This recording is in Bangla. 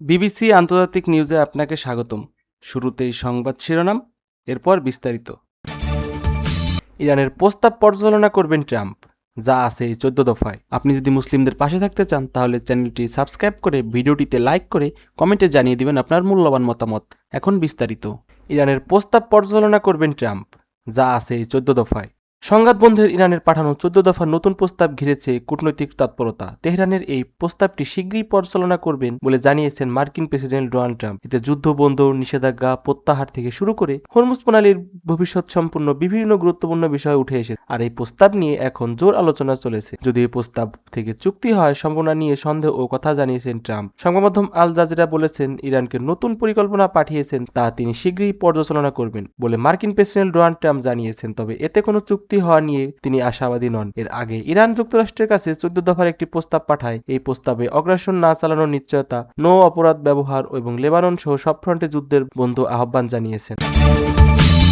বিবিসি আন্তর্জাতিক নিউজে আপনাকে স্বাগতম। শুরুতেই সংবাদ শিরোনাম, এরপর বিস্তারিত। ইরানের প্রস্তাব পর্যালোচনা করবেন ট্রাম্প, যা আছে এই 14 দফায়। আপনি যদি মুসলিমদের পাশে থাকতে চান তাহলে চ্যানেলটি সাবস্ক্রাইব করে ভিডিওটিতে লাইক করে কমেন্টে জানিয়ে দিবেন আপনার মূল্যবান মতামত। এখন বিস্তারিত। ইরানের প্রস্তাব পর্যালোচনা করবেন ট্রাম্প, যা আছে এই 14 দফায়। সংঘাত বন্ধের ইরানের পাঠানো 14 দফার নতুন প্রস্তাব ঘিরেছে কূটনৈতিক তৎপরতা। তেহরানের এই প্রস্তাবটি শীঘ্রই পর্যালোচনা করবেন বলে জানিয়েছেন মার্কিন প্রেসিডেন্ট ডোনাল্ড ট্রাম্প। এতে যুদ্ধবন্ধ, নিষেধাজ্ঞা প্রত্যাহার থেকে শুরু করে হরমুজ প্রণালীর ভবিষ্যৎ সম্পূর্ণ বিভিন্ন গুরুত্বপূর্ণ বিষয় উঠে এসেছে। আর এই প্রস্তাব নিয়ে এখন জোর আলোচনা চলেছে। যদি এই প্রস্তাব থেকে চুক্তি হয়, সম্ভাবনা নিয়ে সন্দেহ ও কথা জানিয়েছেন ট্রাম্প। সংবাদ মাধ্যম আল জাজিরা বলেছেন, ইরানকে নতুন পরিকল্পনা পাঠিয়েছেন তা তিনি শীঘ্রই পর্যালোচনা করবেন বলে মার্কিন প্রেসিডেন্ট ডোনাল্ড ট্রাম্প জানিয়েছেন। তবে এতে কোনো চুক্তি হওয়া নিয়ে তিনি আশাবাদী নন। এর আগে ইরান যুক্তরাষ্ট্রের কাছে 14 দফার একটি প্রস্তাব পাঠায়। এই প্রস্তাবে অগ্রাসন না চালানোর নিশ্চয়তা, নৌ অপরাধ ব্যবহার এবং লেবানন সহ সব ফ্রন্টে যুদ্ধের বন্ধ আহ্বান জানিয়েছেন।